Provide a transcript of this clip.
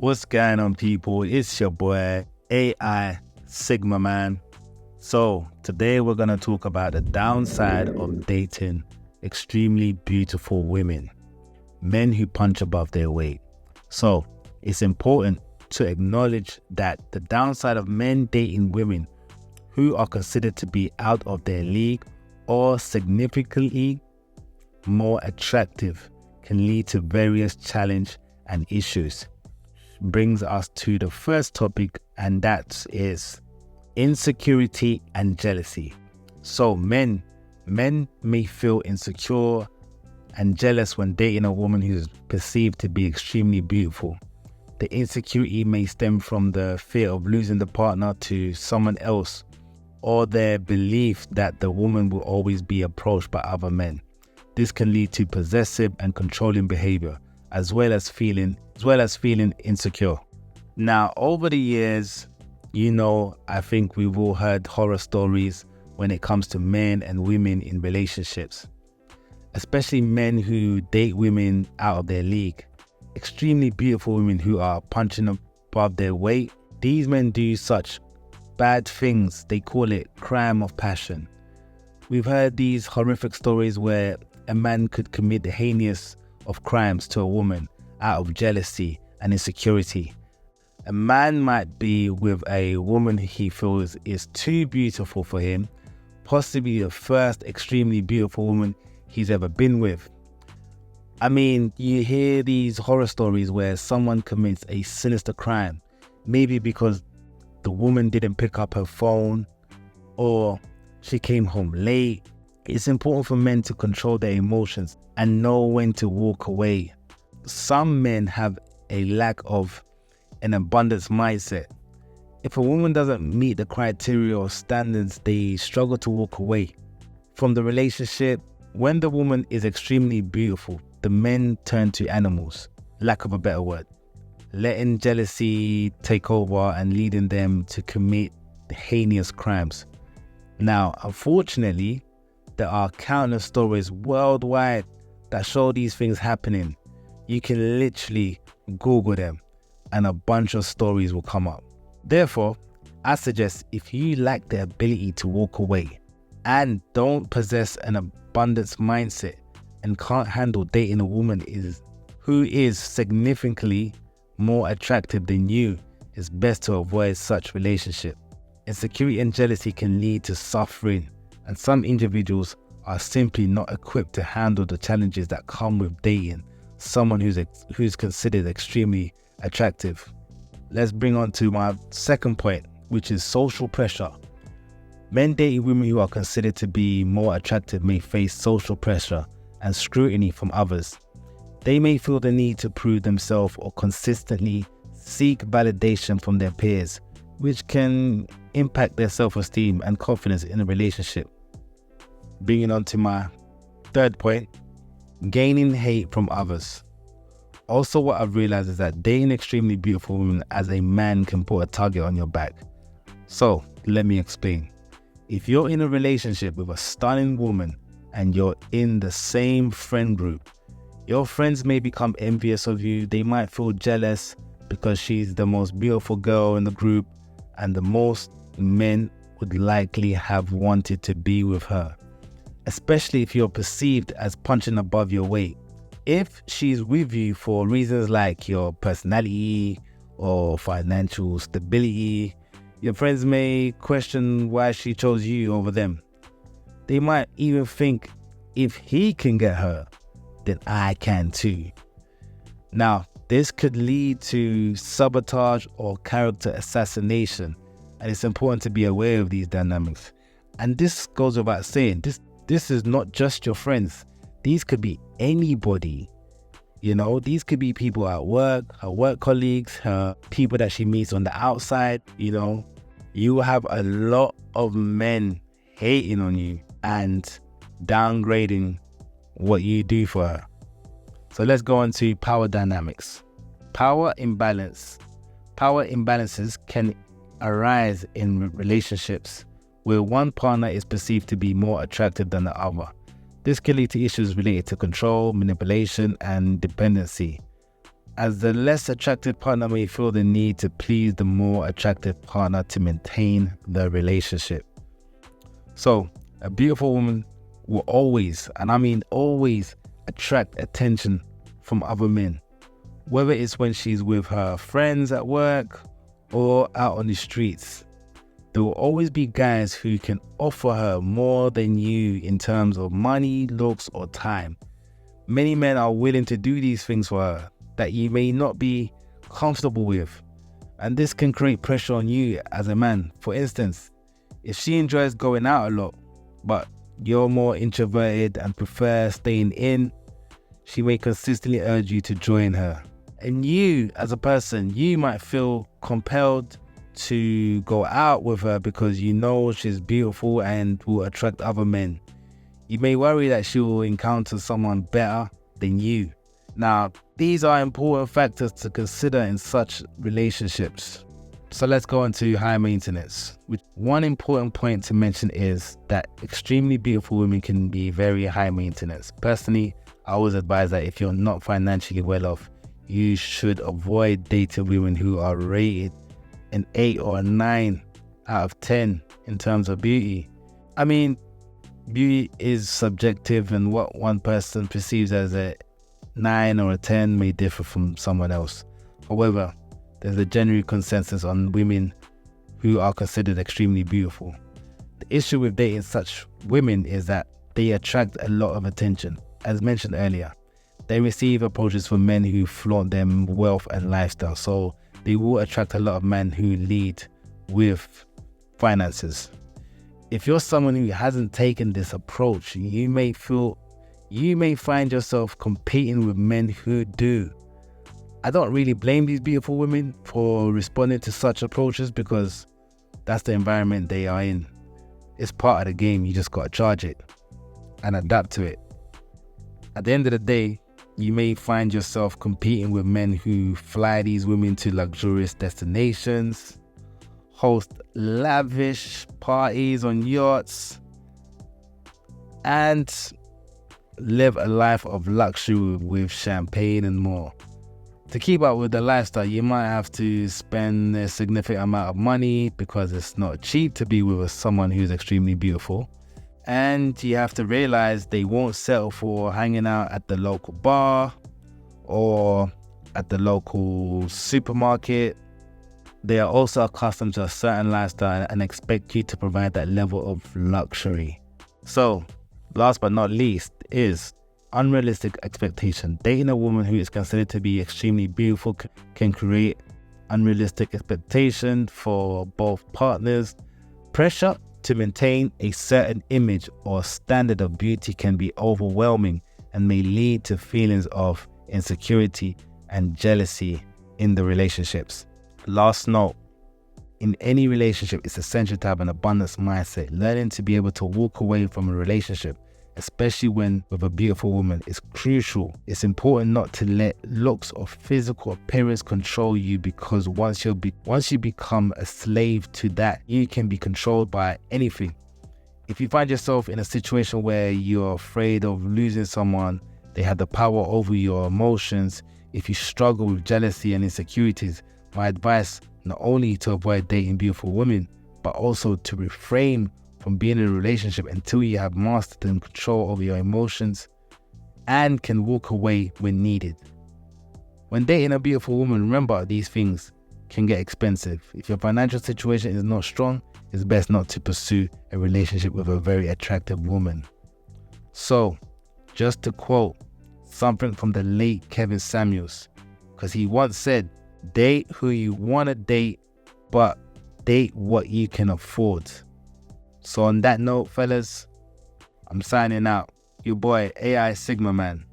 What's going on, people? It's your boy AI Sigma Man. So today we're going to talk about the downside of dating extremely beautiful women, men who punch above their weight. So it's important to acknowledge that the downside of men dating women who are considered to be out of their league or significantly more attractive can lead to various challenges and issues. Brings us to the first topic, and that is insecurity and jealousy. So men may feel insecure and jealous when dating a woman who is perceived to be extremely beautiful. The insecurity may stem from the fear of losing the partner to someone else, or their belief that the woman will always be approached by other men. This can lead to possessive and controlling behavior, as well as feeling insecure. Now, over the years, I think we've all heard horror stories when it comes to men and women in relationships, especially men who date women out of their league. Extremely beautiful women who are punching above their weight. These men do such bad things, they call it crime of passion. We've heard these horrific stories where a man could commit the heinous of crimes to a woman out of jealousy and insecurity. A man might be with a woman he feels is too beautiful for him, possibly the first extremely beautiful woman he's ever been with. I mean, you hear these horror stories where someone commits a sinister crime, maybe because the woman didn't pick up her phone or she came home late. It's important for men to control their emotions and know when to walk away. Some men have a lack of an abundance mindset. If a woman doesn't meet the criteria or standards, they struggle to walk away from the relationship. When the woman is extremely beautiful, the men turn to animals, lack of a better word, letting jealousy take over and leading them to commit heinous crimes. Now, unfortunately, there are countless stories worldwide that show these things happening. You can literally Google them and a bunch of stories will come up. Therefore, I suggest if you lack the ability to walk away and don't possess an abundance mindset and can't handle dating a woman who is significantly more attractive than you, it's best to avoid such relationship. Insecurity and jealousy can lead to suffering, and some individuals are simply not equipped to handle the challenges that come with dating someone who's considered extremely attractive. Let's bring on to my second point, which is social pressure. Men dating women who are considered to be more attractive may face social pressure and scrutiny from others. They may feel the need to prove themselves or consistently seek validation from their peers, which can impact their self-esteem and confidence in a relationship. Bringing on to my third point, gaining hate from others. Also, what I've realized is that dating extremely beautiful women as a man can put a target on your back. So, let me explain. If you're in a relationship with a stunning woman and you're in the same friend group, your friends may become envious of you. They might feel jealous because she's the most beautiful girl in the group, and the most men would likely have wanted to be with her, especially if you're perceived as punching above your weight. If she's with you for reasons like your personality or financial stability, your friends may question why she chose you over them. They might even think, if he can get her, then I can too. Now, this could lead to sabotage or character assassination, and it's important to be aware of these dynamics. And this goes without saying, this is not just your friends. These could be anybody. These could be people at work, her work colleagues, her people that she meets on the outside. You have a lot of men hating on you and downgrading what you do for her. So let's go on to power dynamics. Power imbalances can arise in relationships where one partner is perceived to be more attractive than the other. This can lead to issues related to control, manipulation, and dependency. as the less attractive partner may feel the need to please the more attractive partner to maintain the relationship. So, a beautiful woman will always, and I mean always, attract attention from other men, whether it's when she's with her friends at work or out on the streets. There will always be guys who can offer her more than you in terms of money, looks, or time. Many men are willing to do these things for her that you may not be comfortable with, and this can create pressure on you as a man. For instance, if she enjoys going out a lot, but you're more introverted and prefer staying in, she may consistently urge you to join her. And you, as a person, you might feel compelled to go out with her because you know she's beautiful and will attract other men. You may worry that she will encounter someone better than you. Now, these are important factors to consider in such relationships. So let's go on to high maintenance. One important point to mention is that extremely beautiful women can be very high maintenance. Personally, I always advise that if you're not financially well off, you should avoid dating women who are rated an 8 or a 9 out of 10 in terms of beauty. I mean, beauty is subjective, and what one person perceives as a 9 or a 10 may differ from someone else. However, there's a general consensus on women who are considered extremely beautiful. The issue with dating such women is that they attract a lot of attention. As mentioned earlier, they receive approaches from men who flaunt their wealth and lifestyle, so they will attract a lot of men who lead with finances. If you're someone who hasn't taken this approach, you may find yourself competing with men who do. I don't really blame these beautiful women for responding to such approaches because that's the environment they are in. It's part of the game. You just got to charge it and adapt to it. At the end of the day, you may find yourself competing with men who fly these women to luxurious destinations, host lavish parties on yachts, and live a life of luxury with champagne and more. To keep up with the lifestyle, you might have to spend a significant amount of money because it's not cheap to be with someone who's extremely beautiful. And you have to realize they won't settle for hanging out at the local bar or at the local supermarket. They are also accustomed to a certain lifestyle and expect you to provide that level of luxury. So, last but not least is unrealistic expectation. Dating a woman who is considered to be extremely beautiful can create unrealistic expectation for both partners. Pressure to maintain a certain image or standard of beauty can be overwhelming and may lead to feelings of insecurity and jealousy in the relationships. Last note, in any relationship, it's essential to have an abundance mindset. Learning to be able to walk away from a relationship, especially when with a beautiful woman, is crucial. It's important not to let looks or physical appearance control you, because once you become a slave to that, you can be controlled by anything. If you find yourself in a situation where you're afraid of losing someone, they have the power over your emotions. If you struggle with jealousy and insecurities, my advice, not only to avoid dating beautiful women, but also to refrain from being in a relationship until you have mastered and control over your emotions and can walk away when needed. When dating a beautiful woman, remember these things can get expensive. If your financial situation is not strong, it's best not to pursue a relationship with a very attractive woman. So, just to quote something from the late Kevin Samuels, because he once said, "Date who you want to date, but date what you can afford." So on that note, fellas, I'm signing out. Your boy AI Sigma Man.